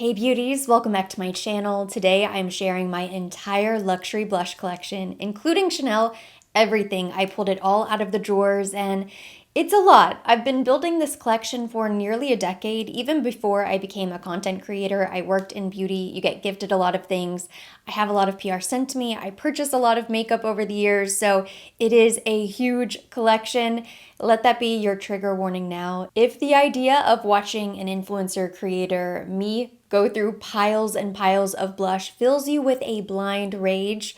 Hey beauties, welcome back to my channel. Today I'm sharing my entire luxury blush collection, including Chanel, everything. I pulled it all out of the drawers and it's a lot. I've been building this collection for nearly a decade. Even before I became a content creator, I worked in beauty. You get gifted a lot of things. I have a lot of PR sent to me. I purchased a lot of makeup over the years, so it is a huge collection. Let that be your trigger warning now. If the idea of watching an influencer creator, me, go through piles and piles of blush fills you with a blind rage,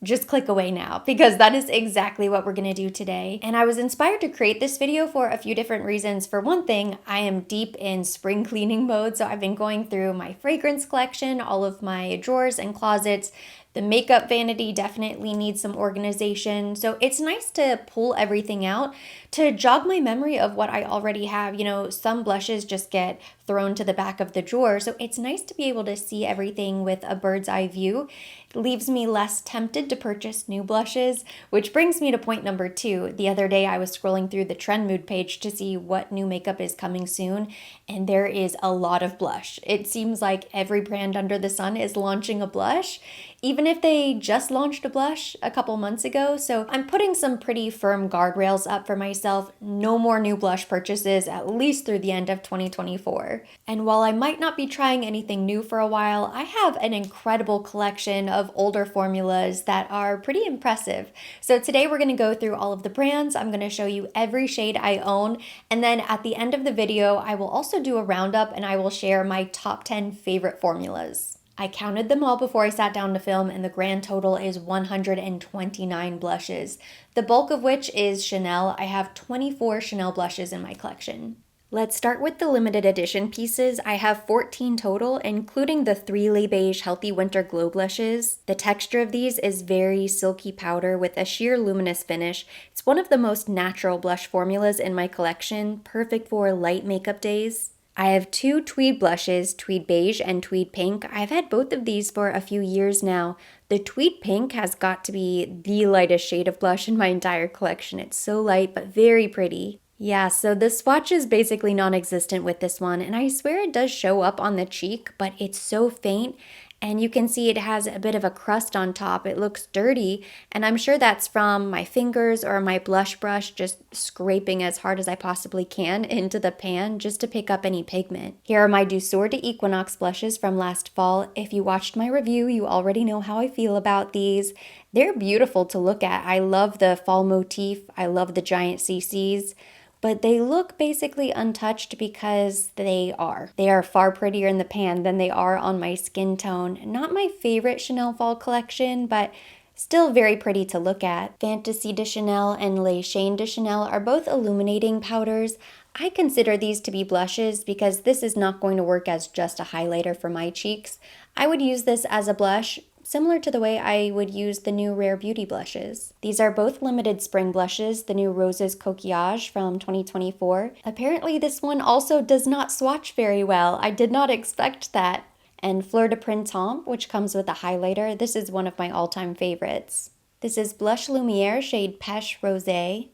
just click away now because that is exactly what we're gonna do today. And I was inspired to create this video for a few different reasons. For one thing, I am deep in spring cleaning mode, so I've been going through my fragrance collection, all of my drawers and closets. The makeup vanity definitely needs some organization. So it's nice to pull everything out to jog my memory of what I already have. You know, some blushes just get thrown to the back of the drawer. So it's nice to be able to see everything with a bird's eye view. It leaves me less tempted to purchase new blushes, which brings me to point number 2. The other day I was scrolling through the trend mood page to see what new makeup is coming soon, and there is a lot of blush. It seems like every brand under the sun is launching a blush, even if they just launched a blush a couple months ago. So I'm putting some pretty firm guardrails up for myself. No more new blush purchases, at least through the end of 2024. And while I might not be trying anything new for a while, I have an incredible collection of older formulas that are pretty impressive. So today we're gonna go through all of the brands. I'm gonna show you every shade I own. And then at the end of the video, I will also do a roundup and I will share my top 10 favorite formulas. I counted them all before I sat down to film, and the grand total is 129 blushes, the bulk of which is Chanel. I have 24 Chanel blushes in my collection. Let's start with the limited edition pieces. I have 14 total, including the 3 Le Beige Healthy Winter Glow blushes. The texture of these is very silky powder with a sheer luminous finish. It's one of the most natural blush formulas in my collection, perfect for light makeup days. I have 2 tweed blushes, Tweed Beige and Tweed Pink. I've had both of these for a few years now. The Tweed Pink has got to be the lightest shade of blush in my entire collection. It's so light but very pretty. Yeah, so the swatch is basically non-existent with this one, and I swear it does show up on the cheek, but it's so faint. And you can see it has a bit of a crust on top. It looks dirty, and I'm sure that's from my fingers or my blush brush just scraping as hard as I possibly can into the pan just to pick up any pigment. Here are my Douceur de Equinox blushes from last fall. If you watched my review, you already know how I feel about these. They're beautiful to look at. I love the fall motif. I love the giant CCs. But they look basically untouched because they are. They are far prettier in the pan than they are on my skin tone. Not my favorite Chanel fall collection, but still very pretty to look at. Fantasy de Chanel and Les Chaînes de Chanel are both illuminating powders. I consider these to be blushes because this is not going to work as just a highlighter for my cheeks. I would use this as a blush, similar to the way I would use the new Rare Beauty blushes. These are both limited spring blushes, the new Roses Coquillage from 2024. Apparently this one also does not swatch very well. I did not expect that. And Fleur de Printemps, which comes with a highlighter. This is one of my all-time favorites. This is Blush Lumiere shade Pêche Rosé.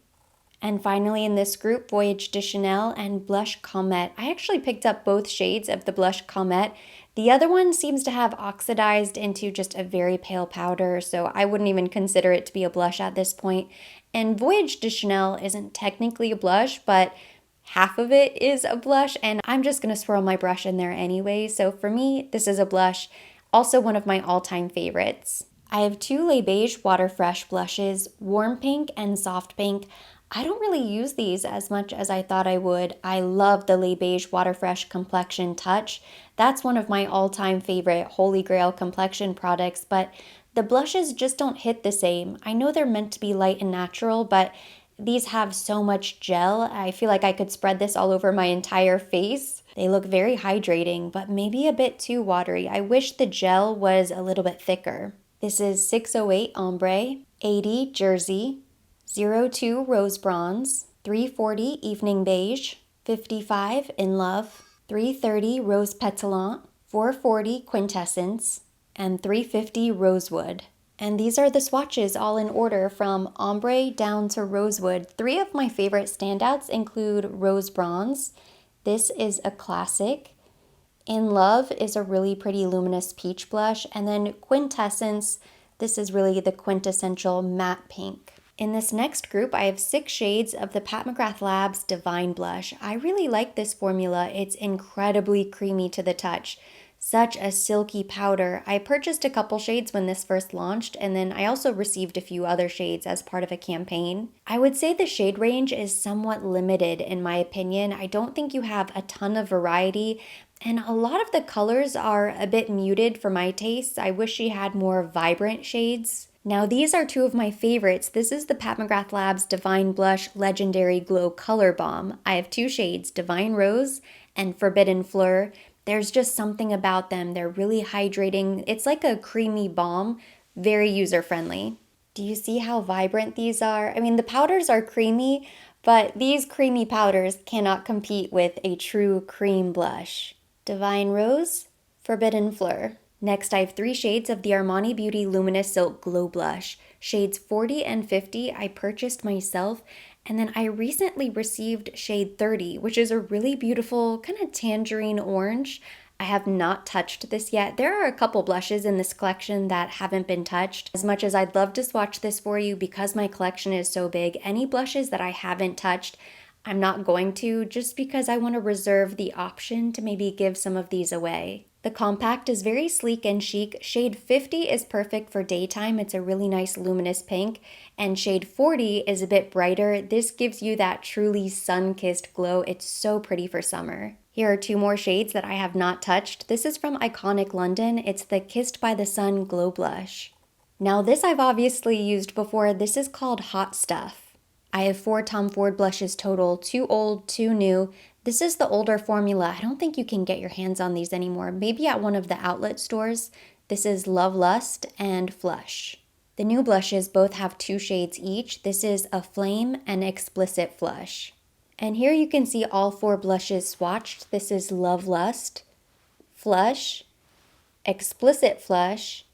And finally in this group, Voyage de Chanel and Blush Comet. I actually picked up both shades of the Blush Comet. The other one seems to have oxidized into just a very pale powder, so I wouldn't even consider it to be a blush at this point. And Voyage de Chanel isn't technically a blush, but half of it is a blush, and I'm just gonna swirl my brush in there anyway. So for me, this is a blush, also one of my all-time favorites. I have 2 Les Beige Water Fresh blushes, Warm Pink and Soft Pink. I don't really use these as much as I thought I would. I love the Les Beige Water Fresh Complexion Touch. That's one of my all-time favorite Holy Grail complexion products, but the blushes just don't hit the same. I know they're meant to be light and natural, but these have so much gel. I feel like I could spread this all over my entire face. They look very hydrating, but maybe a bit too watery. I wish the gel was a little bit thicker. This is 608 Ombre, 80 Jersey, 02 Rose Bronze, 340 Evening Beige, 55 In Love, 330 Rose Petallant, 440 Quintessence, and 350 Rosewood. And these are the swatches all in order from Ombre down to Rosewood. 3 of my favorite standouts include Rose Bronze. This is a classic. In Love is a really pretty luminous peach blush, and then Quintessence, this is really the quintessential matte pink. In this next group, I have 6 shades of the Pat McGrath Labs Divine Blush. I really like this formula. It's incredibly creamy to the touch. Such a silky powder. I purchased a couple shades when this first launched, and then I also received a few other shades as part of a campaign. I would say the shade range is somewhat limited in my opinion. I don't think you have a ton of variety, and a lot of the colors are a bit muted for my tastes. I wish she had more vibrant shades. Now these are 2 of my favorites. This is the Pat McGrath Labs Divine Blush Legendary Glow Color Bomb. I have 2 shades, Divine Rose and Forbidden Fleur. There's just something about them. They're really hydrating. It's like a creamy balm, very user-friendly. Do you see how vibrant these are? I mean, the powders are creamy, but these creamy powders cannot compete with a true cream blush. Divine Rose, Forbidden Fleur. Next, I have 3 shades of the Armani Beauty Luminous Silk Glow Blush. Shades 40 and 50 I purchased myself, and then I recently received shade 30, which is a really beautiful kind of tangerine orange. I have not touched this yet. There are a couple blushes in this collection that haven't been touched. As much as I'd love to swatch this for you because my collection is so big, any blushes that I haven't touched, I'm not going to, just because I want to reserve the option to maybe give some of these away. The compact is very sleek and chic. Shade 50 is perfect for daytime. It's a really nice luminous pink. And shade 40 is a bit brighter. This gives you that truly sun-kissed glow. It's so pretty for summer. Here are 2 more shades that I have not touched. This is from Iconic London. It's the Kissed by the Sun Glow Blush. Now this I've obviously used before. This is called Hot Stuff. I have 4 Tom Ford blushes total, 2 old, 2 new. This is the older formula. I don't think you can get your hands on these anymore. Maybe at one of the outlet stores. This is Love Lust and Flush. The new blushes both have 2 shades each. This is a Flame and Explicit Flush. And here you can see all 4 blushes swatched. This is Love Lust, Flush, Explicit Flush,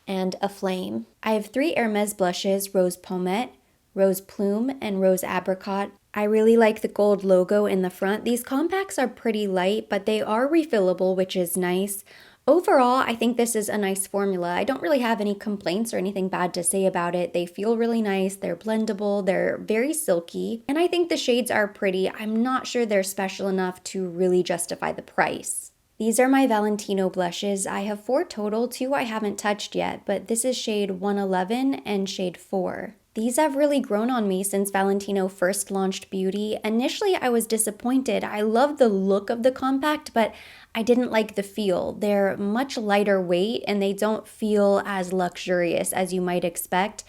and a Flame. I have 3 Hermes blushes, Rose Pommette, Rose Plume, and Rose Apricot. I really like the gold logo in the front. These compacts are pretty light, but they are refillable, which is nice. Overall, I think this is a nice formula. I don't really have any complaints or anything bad to say about it. They feel really nice, they're blendable, they're very silky, and I think the shades are pretty. I'm not sure they're special enough to really justify the price. These are my Valentino blushes. I have 4 total, 2 I haven't touched yet, but this is shade 111 and shade 4. These have really grown on me since Valentino first launched Beauty. Initially, I was disappointed. I love the look of the compact, but I didn't like the feel. They're much lighter weight and they don't feel as luxurious as you might expect.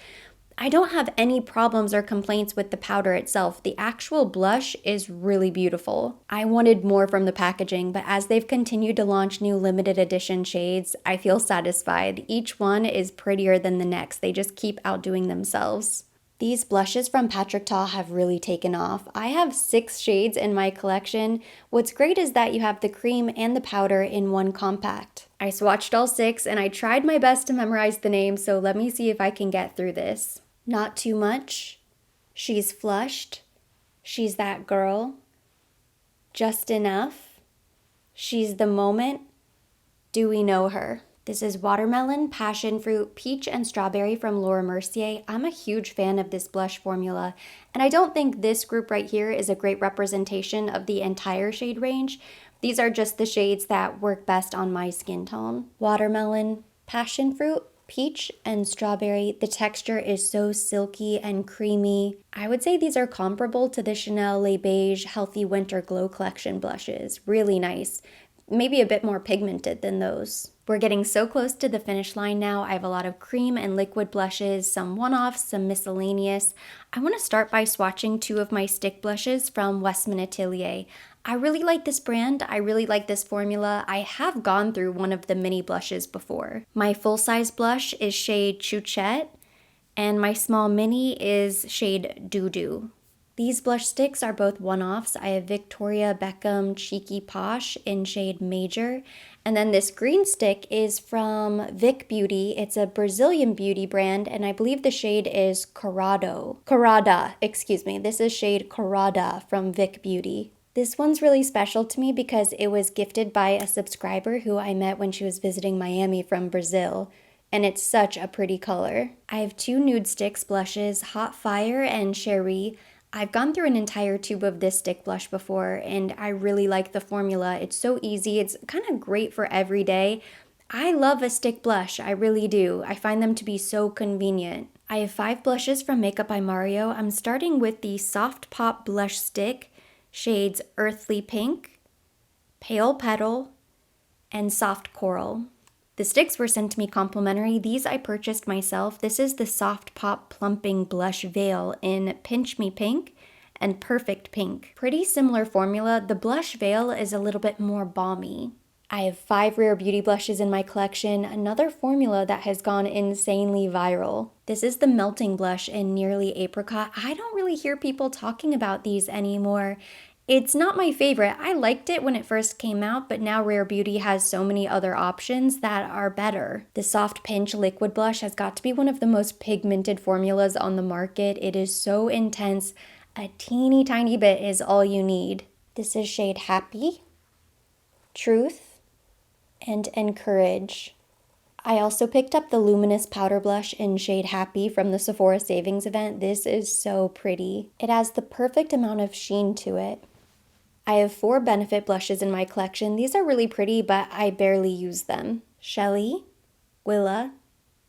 I don't have any problems or complaints with the powder itself. The actual blush is really beautiful. I wanted more from the packaging, but as they've continued to launch new limited edition shades, I feel satisfied. Each one is prettier than the next. They just keep outdoing themselves. These blushes from Patrick Ta have really taken off. I have 6 shades in my collection. What's great is that you have the cream and the powder in one compact. I swatched all 6 and I tried my best to memorize the names, so let me see if I can get through this. Not Too Much, She's Flushed, She's That Girl, Just Enough, She's the Moment, Do We Know Her? This is Watermelon, Passion Fruit, Peach, and Strawberry from Laura Mercier. I'm a huge fan of this blush formula, and I don't think this group right here is a great representation of the entire shade range. These are just the shades that work best on my skin tone. Watermelon, Passion Fruit, Peach, and Strawberry. The texture is so silky and creamy. I would say these are comparable to the Chanel Les Beige Healthy Winter Glow Collection blushes. Really nice. Maybe a bit more pigmented than those. We're getting so close to the finish line now. I have a lot of cream and liquid blushes, some one-offs, some miscellaneous. I want to start by swatching 2 of my stick blushes from Westman Atelier. I really like this brand. I really like this formula. I have gone through one of the mini blushes before. My full-size blush is shade Chouchette, and my small mini is shade Doo Doo. These blush sticks are both one-offs. I have Victoria Beckham Cheeky Posh in shade Major. And then this green stick is from Vic Beauty. It's a Brazilian beauty brand, and I believe the shade is Corada, excuse me. This is shade Corada from Vic Beauty. This one's really special to me because it was gifted by a subscriber who I met when she was visiting Miami from Brazil, and it's such a pretty color. I have two nude sticks blushes, Hot Fire and Cherie. I've gone through an entire tube of this stick blush before, and I really like the formula. It's so easy. It's kind of great for every day. I love a stick blush, I really do. I find them to be so convenient. I have 5 blushes from Makeup by Mario. I'm starting with the Soft Pop Blush Stick, shades Earthly Pink, Pale Petal, and Soft Coral. The sticks were sent to me complimentary. These I purchased myself. This is the Soft Pop Plumping Blush Veil in Pinch Me Pink and Perfect Pink. Pretty similar formula. The blush veil is a little bit more balmy. I have 5 Rare Beauty blushes in my collection, another formula that has gone insanely viral. This is the Melting Blush in Nearly Apricot. I don't really hear people talking about these anymore. It's not my favorite. I liked it when it first came out, but now Rare Beauty has so many other options that are better. The Soft Pinch Liquid Blush has got to be one of the most pigmented formulas on the market. It is so intense. A teeny tiny bit is all you need. This is shade Happy, Truth, and Encourage. I also picked up the Luminous Powder Blush in shade Happy from the Sephora Savings event. This is so pretty. It has the perfect amount of sheen to it. I have 4 Benefit blushes in my collection. These are really pretty, but I barely use them. Shelly, Willa,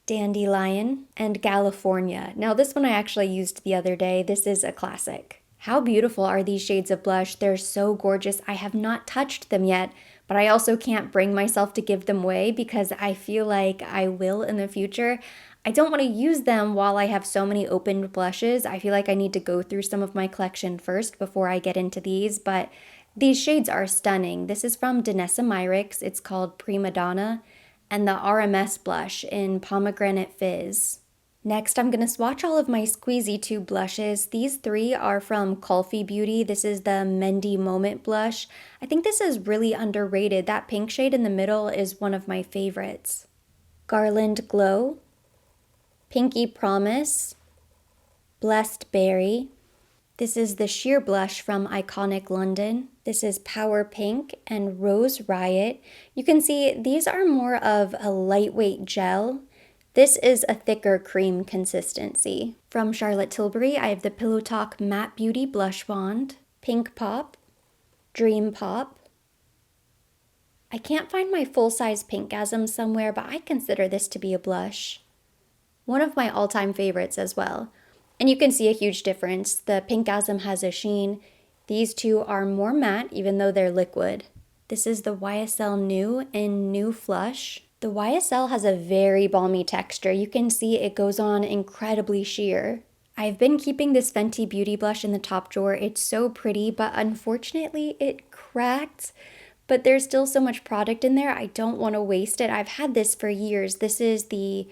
Dandelion, and California. Now this one I actually used the other day. This is a classic. How beautiful are these shades of blush? They're so gorgeous. I have not touched them yet, but I also can't bring myself to give them away because I feel like I will in the future. I don't want to use them while I have so many opened blushes. I feel like I need to go through some of my collection first before I get into these, but these shades are stunning. This is from Danessa Myricks. It's called Prima Donna, and the RMS blush in Pomegranate Fizz. Next, I'm going to swatch all of my squeezy tube blushes. These 3 are from Kulfi Beauty. This is the Mendy Moment blush. I think this is really underrated. That pink shade in the middle is one of my favorites. Garland Glow, Pinky Promise, Blessed Berry. This is the Sheer Blush from Iconic London. This is Power Pink and Rose Riot. You can see these are more of a lightweight gel. This is a thicker cream consistency. From Charlotte Tilbury, I have the Pillow Talk Matte Beauty Blush Wand, Pink Pop, Dream Pop. I can't find my full-size Pinkgasm somewhere, but I consider this to be a blush. One of my all-time favorites as well. And you can see a huge difference. The Pinkgasm has a sheen. These 2 are more matte, even though they're liquid. This is the YSL New in New Flush. The YSL has a very balmy texture. You can see it goes on incredibly sheer. I've been keeping this Fenty Beauty blush in the top drawer. It's so pretty, but unfortunately it cracked. But there's still so much product in there, I don't want to waste it. I've had this for years. This is the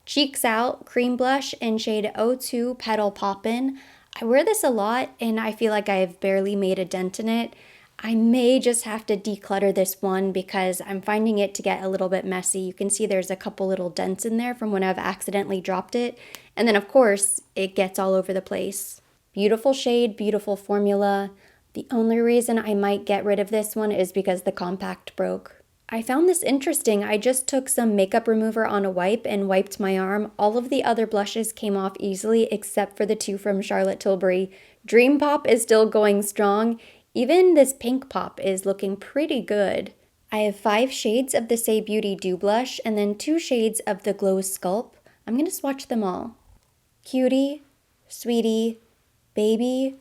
Cheeks Out Cream Blush in shade 02 Petal Poppin'. I wear this a lot and I feel like I've barely made a dent in it. I may just have to declutter this one because I'm finding it to get a little bit messy. You can see there's a couple little dents in there from when I've accidentally dropped it. And then of course, it gets all over the place. Beautiful shade, beautiful formula. The only reason I might get rid of this one is because the compact broke. I found this interesting. I just took some makeup remover on a wipe and wiped my arm. All of the other blushes came off easily except for the 2 from Charlotte Tilbury. Dream Pop is still going strong. Even this Pink Pop is looking pretty good. I have 5 shades of the Say Beauty Dew Blush and then 2 shades of the Glow Sculpt. I'm going to swatch them all. Cutie, Sweetie, Baby,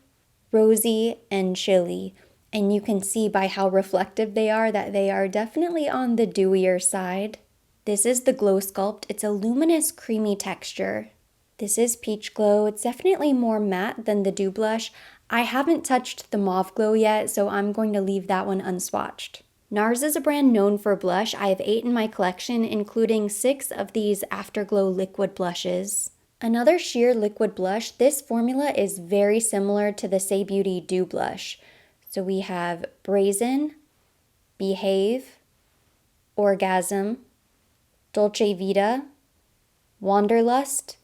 Rosy, and Chilly. And you can see by how reflective they are that they are definitely on the dewier side. This is the Glow Sculpt. It's a luminous, creamy texture. This is Peach Glow. It's definitely more matte than the Dew Blush. I haven't touched the Mauve Glow yet, so I'm going to leave that one unswatched. NARS is a brand known for blush. I have 8 in my collection, including 6 of these Afterglow liquid blushes. Another sheer liquid blush. This formula is very similar to the Say Beauty Dew Blush. So we have Brazen, Behave, Orgasm, Dolce Vita, Wanderlust,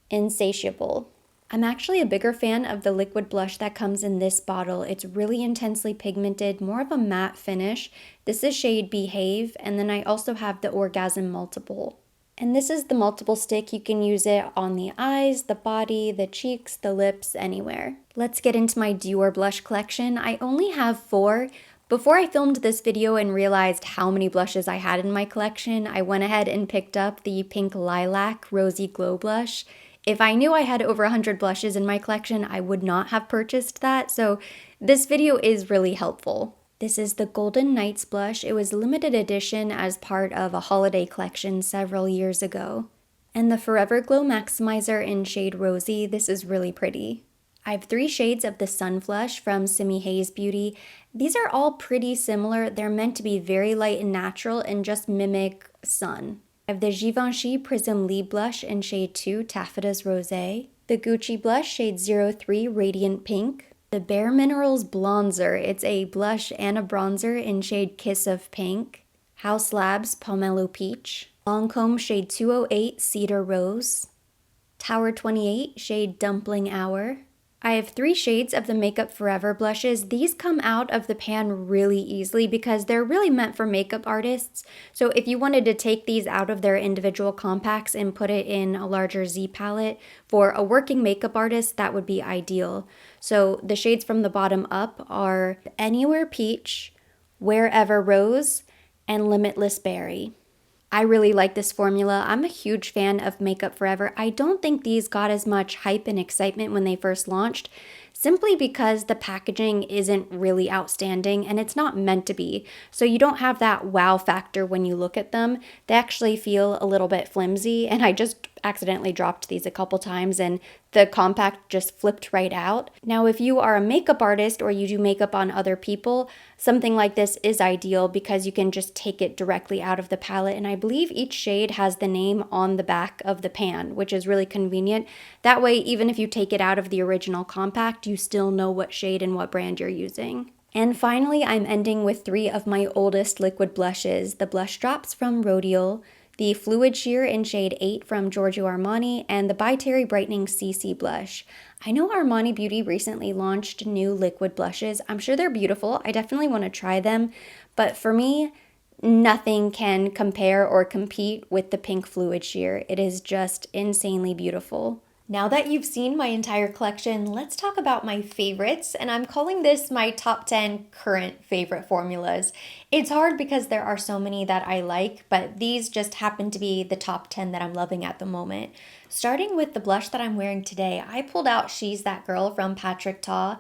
Insatiable. I'm actually a bigger fan of the liquid blush that comes in this bottle. It's really intensely pigmented, more of a matte finish. This is shade Behave, and then I also have the Orgasm Multiple. And this is the multiple stick. You can use it on the eyes, the body, the cheeks, the lips, anywhere. Let's get into my Dior blush collection. I only have 4. Before I filmed this video and realized how many blushes I had in my collection, I went ahead and picked up the Pink Lilac Rosy Glow Blush. If I knew I had over 100 blushes in my collection, I would not have purchased that, so this video is really helpful. This is the Golden Nights blush. It was limited edition as part of a holiday collection several years ago. And the Forever Glow Maximizer in shade Rosy. This is really pretty. I have 3 shades of the Sun Flush from Simi Hayes Beauty. These are all pretty similar. They're meant to be very light and natural and just mimic sun. I have the Givenchy Prism Lee blush in shade 2, Taffeta's Rosé. The Gucci blush, shade 03, Radiant Pink. The Bare Minerals Bronzer. It's a blush and a bronzer in shade Kiss of Pink. House Labs Pomelo Peach. Lancome shade 208, Cedar Rose. Tower 28, shade Dumpling Hour. I have 3 shades of the Makeup Forever blushes. These come out of the pan really easily because they're really meant for makeup artists. So if you wanted to take these out of their individual compacts and put it in a larger Z palette for a working makeup artist, that would be ideal. So the shades from the bottom up are Anywhere Peach, Wherever Rose, and Limitless Berry. I really like this formula. I'm a huge fan of Makeup Forever. I don't think these got as much hype and excitement when they first launched, simply because the packaging isn't really outstanding and it's not meant to be. So you don't have that wow factor when you look at them. They actually feel a little bit flimsy, and I just accidentally dropped these a couple times and the compact just flipped right out. Now, if you are a makeup artist or you do makeup on other people, something like this is ideal because you can just take it directly out of the palette. And I believe each shade has the name on the back of the pan, which is really convenient. That way, even if you take it out of the original compact, you still know what shade and what brand you're using. And finally, I'm ending with 3 of my oldest liquid blushes. The blush drops from Rodial, the Fluid Sheer in shade 8 from Giorgio Armani, and the By Terry Brightening CC blush. I know Armani Beauty recently launched new liquid blushes. I'm sure they're beautiful. I definitely want to try them. But for me, nothing can compare or compete with the Pink Fluid Sheer. It is just insanely beautiful. Now that you've seen my entire collection, let's talk about my favorites, and I'm calling this my top 10 current favorite formulas. It's hard because there are so many that I like, but these just happen to be the top 10 that I'm loving at the moment. Starting with the blush that I'm wearing today, I pulled out She's That Girl from Patrick Ta.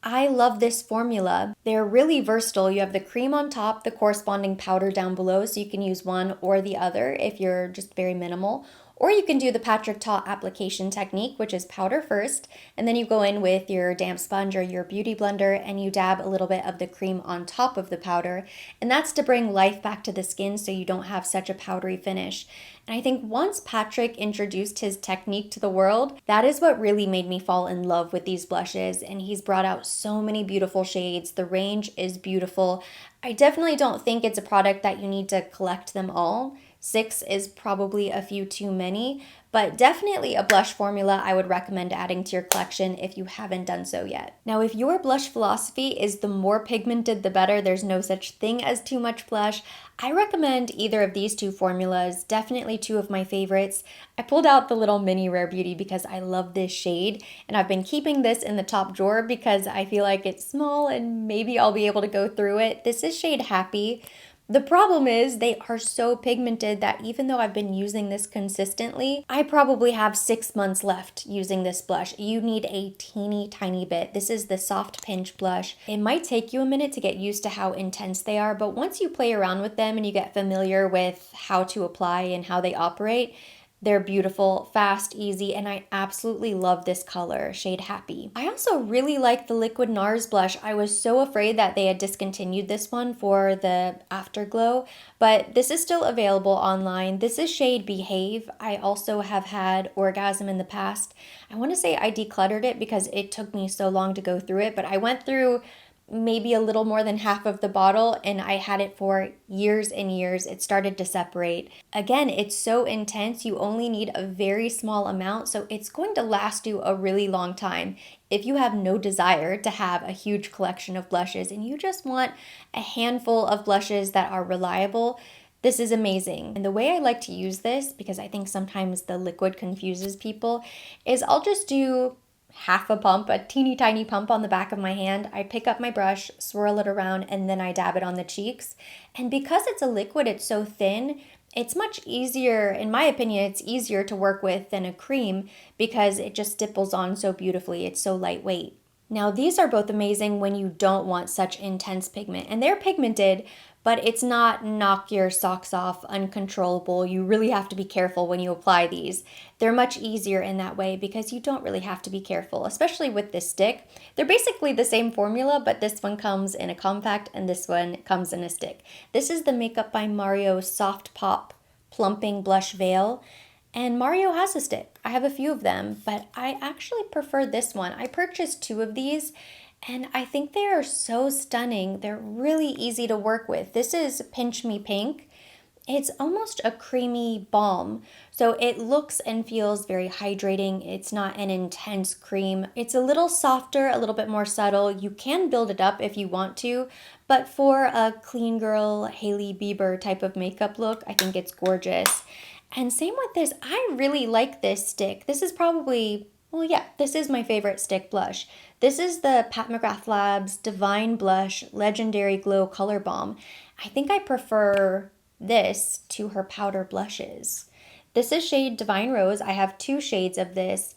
I love this formula. They're really versatile. You have the cream on top, the corresponding powder down below, so you can use one or the other if you're just very minimal. Or you can do the Patrick Ta application technique, which is powder first, and then you go in with your damp sponge or your beauty blender and you dab a little bit of the cream on top of the powder. And that's to bring life back to the skin so you don't have such a powdery finish. And I think once Patrick introduced his technique to the world, that is what really made me fall in love with these blushes. And he's brought out so many beautiful shades. The range is beautiful. I definitely don't think it's a product that you need to collect them all. 6 is probably a few too many, but definitely a blush formula I would recommend adding to your collection if you haven't done so yet. Now, if your blush philosophy is the more pigmented the better, there's no such thing as too much blush, I recommend either of these 2 formulas, definitely 2 of my favorites. I pulled out the little mini Rare Beauty because I love this shade, and I've been keeping this in the top drawer because I feel like it's small and maybe I'll be able to go through it. This is shade Happy. The problem is they are so pigmented that even though I've been using this consistently, I probably have 6 months left using this blush. You need a teeny tiny bit. This is the Soft Pinch blush. It might take you a minute to get used to how intense they are, but once you play around with them and you get familiar with how to apply and how they operate, they're beautiful, fast, easy, and I absolutely love this color, shade Happy. I also really like the Liquid NARS blush. I was so afraid that they had discontinued this one for the Afterglow, but this is still available online. This is shade Behave. I also have had Orgasm in the past. I want to say I decluttered it because it took me so long to go through it, but I went through maybe a little more than half of the bottle, and I had it for years and years. It started to separate. Again, it's so intense, you only need a very small amount, so it's going to last you a really long time. If you have no desire to have a huge collection of blushes and you just want a handful of blushes that are reliable, this is amazing. And the way I like to use this, because I think sometimes the liquid confuses people, is I'll just do half a pump, a teeny tiny pump on the back of my hand. I pick up my brush, swirl it around, and then I dab it on the cheeks. And because it's a liquid, it's so thin, it's much easier, in my opinion, it's easier to work with than a cream because it just stipples on so beautifully. It's so lightweight. Now, these are both amazing when you don't want such intense pigment, and they're pigmented, but it's not knock your socks off, uncontrollable. You really have to be careful when you apply these. They're much easier in that way because you don't really have to be careful, especially with this stick. They're basically the same formula, but this one comes in a compact and this one comes in a stick. This is the Makeup by Mario Soft Pop Plumping Blush Veil. And Mario has a stick. I have a few of them, but I actually prefer this one. I purchased 2 of these, and I think they are so stunning. They're really easy to work with. This is Pinch Me Pink. It's almost a creamy balm. So it looks and feels very hydrating. It's not an intense cream. It's a little softer, a little bit more subtle. You can build it up if you want to, but for a clean girl, Hailey Bieber type of makeup look, I think it's gorgeous. And same with this, I really like this stick. This is probably, well, yeah, this is my favorite stick blush. This is the Pat McGrath Labs Divine Blush Legendary Glow Color Balm. I think I prefer this to her powder blushes. This is shade Divine Rose. I have 2 shades of this.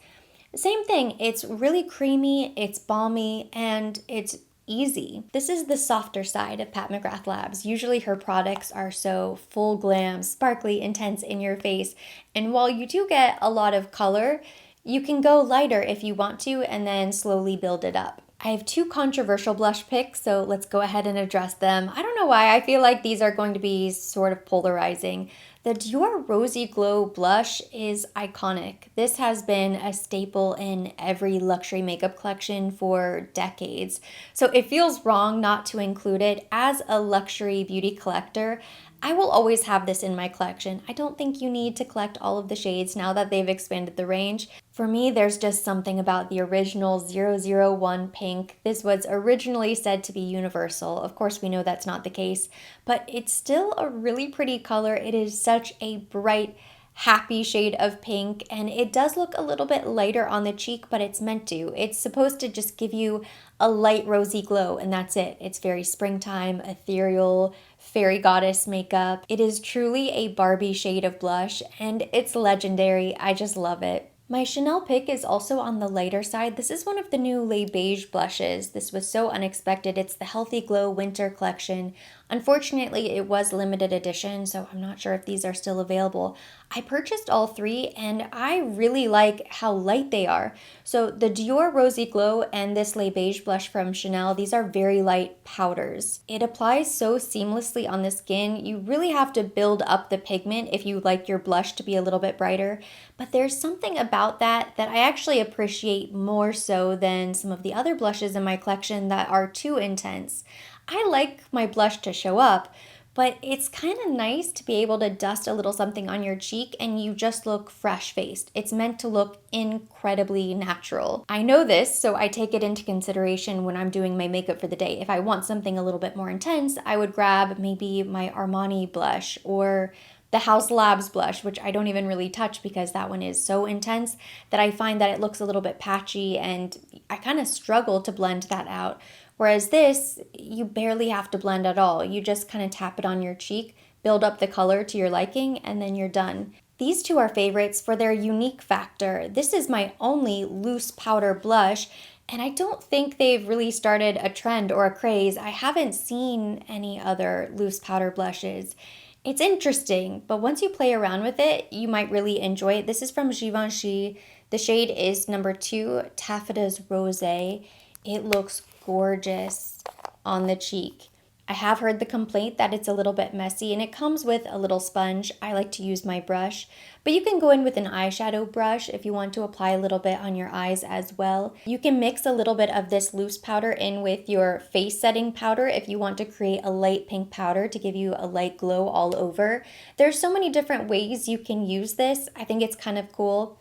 Same thing, it's really creamy, it's balmy, and it's easy. This is the softer side of Pat McGrath Labs. Usually her products are so full glam, sparkly, intense in your face. And while you do get a lot of color, you can go lighter if you want to and then slowly build it up. I have 2 controversial blush picks, so let's go ahead and address them. I don't know why, I feel like these are going to be sort of polarizing. The Dior Rosy Glow blush is iconic. This has been a staple in every luxury makeup collection for decades. So it feels wrong not to include it. As a luxury beauty collector, I will always have this in my collection. I don't think you need to collect all of the shades now that they've expanded the range. For me, there's just something about the original 001 pink. This was originally said to be universal. Of course, we know that's not the case, but it's still a really pretty color. It is such a bright, happy shade of pink, and it does look a little bit lighter on the cheek, but it's meant to. It's supposed to just give you a light rosy glow, and that's it. It's very springtime, ethereal, fairy goddess makeup. It is truly a Barbie shade of blush, and it's legendary. I just love it. My Chanel pick is also on the lighter side. This is one of the new Les Beige blushes. This was so unexpected. It's the Healthy Glow Winter Collection. Unfortunately, it was limited edition, so I'm not sure if these are still available. I purchased all 3, and I really like how light they are. So the Dior Rosy Glow and this Les Beige blush from Chanel, these are very light powders. It applies so seamlessly on the skin. You really have to build up the pigment if you like your blush to be a little bit brighter. But there's something about that I actually appreciate more so than some of the other blushes in my collection that are too intense. I like my blush to show up, but it's kind of nice to be able to dust a little something on your cheek and you just look fresh-faced. It's meant to look incredibly natural. I know this, so I take it into consideration when I'm doing my makeup for the day. If I want something a little bit more intense, I would grab maybe my Armani blush or the House Labs blush, which I don't even really touch because that one is so intense that I find that it looks a little bit patchy and I kind of struggle to blend that out. Whereas this, you barely have to blend at all. You just kind of tap it on your cheek, build up the color to your liking, and then you're done. These 2 are favorites for their unique factor. This is my only loose powder blush, and I don't think they've really started a trend or a craze. I haven't seen any other loose powder blushes. It's interesting, but once you play around with it, you might really enjoy it. This is from Givenchy. The shade is number 2, Taffeta's Rosé. It looks gorgeous on the cheek. I have heard the complaint that it's a little bit messy, and it comes with a little sponge. I like to use my brush, but you can go in with an eyeshadow brush if you want to apply a little bit on your eyes as well. You can mix a little bit of this loose powder in with your face setting powder if you want to create a light pink powder to give you a light glow all over. There's so many different ways you can use this. I think it's kind of cool.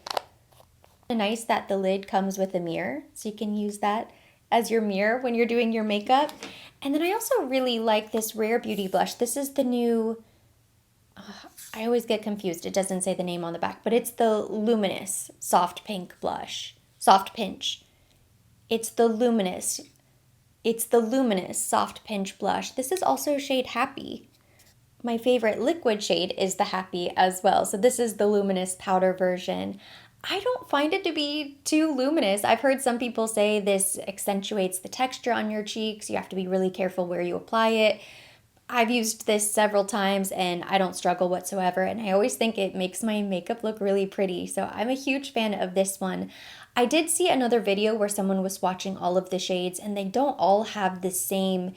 Nice that the lid comes with a mirror, so you can use that as your mirror when you're doing your makeup. And then I also really like this Rare Beauty blush. This is the new, I always get confused. It doesn't say the name on the back, but it's the Luminous Soft Pink Blush. Soft Pinch. It's the Luminous Soft Pinch Blush. This is also shade Happy. My favorite liquid shade is the Happy as well. So this is the Luminous powder version. I don't find it to be too luminous. I've heard some people say this accentuates the texture on your cheeks. You have to be really careful where you apply it. I've used this several times and I don't struggle whatsoever, and I always think it makes my makeup look really pretty. So I'm a huge fan of this one. I did see another video where someone was swatching all of the shades and they don't all have the same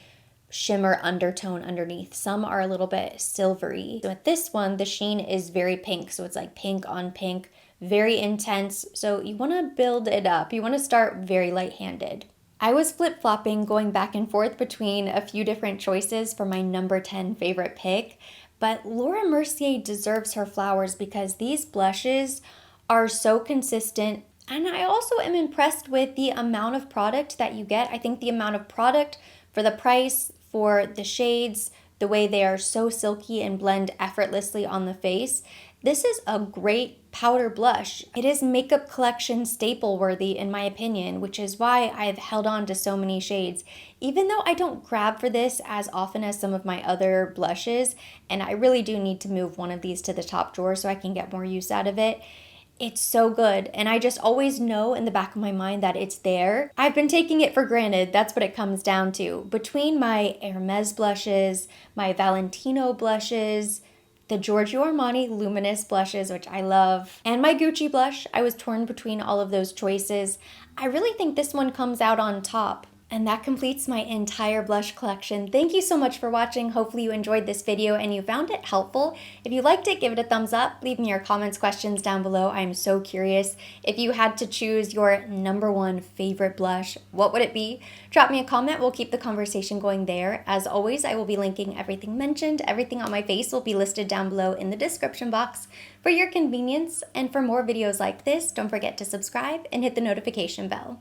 shimmer undertone underneath. Some are a little bit silvery. So with this one, the sheen is very pink. So it's like pink on pink, very intense. So you want to build it up. You want to start very light-handed. I was flip-flopping, going back and forth between a few different choices for my number 10 favorite pick, but Laura Mercier deserves her flowers because these blushes are so consistent. And I also am impressed with the amount of product that you get. I think the amount of product for the price, for the shades, the way they are so silky and blend effortlessly on the face. This is a great powder blush. It is makeup collection staple worthy in my opinion, which is why I've held on to so many shades. Even though I don't grab for this as often as some of my other blushes, and I really do need to move one of these to the top drawer so I can get more use out of it. It's so good, and I just always know in the back of my mind that it's there. I've been taking it for granted, that's what it comes down to. Between my Hermes blushes, my Valentino blushes, the Giorgio Armani Luminous blushes, which I love, and my Gucci blush, I was torn between all of those choices. I really think this one comes out on top. And that completes my entire blush collection. Thank you so much for watching. Hopefully you enjoyed this video and you found it helpful. If you liked it, give it a thumbs up. Leave me your comments, questions down below. I'm so curious. If you had to choose your number one favorite blush, what would it be? Drop me a comment. We'll keep the conversation going there. As always, I will be linking everything mentioned. Everything on my face will be listed down below in the description box for your convenience. And for more videos like this, don't forget to subscribe and hit the notification bell.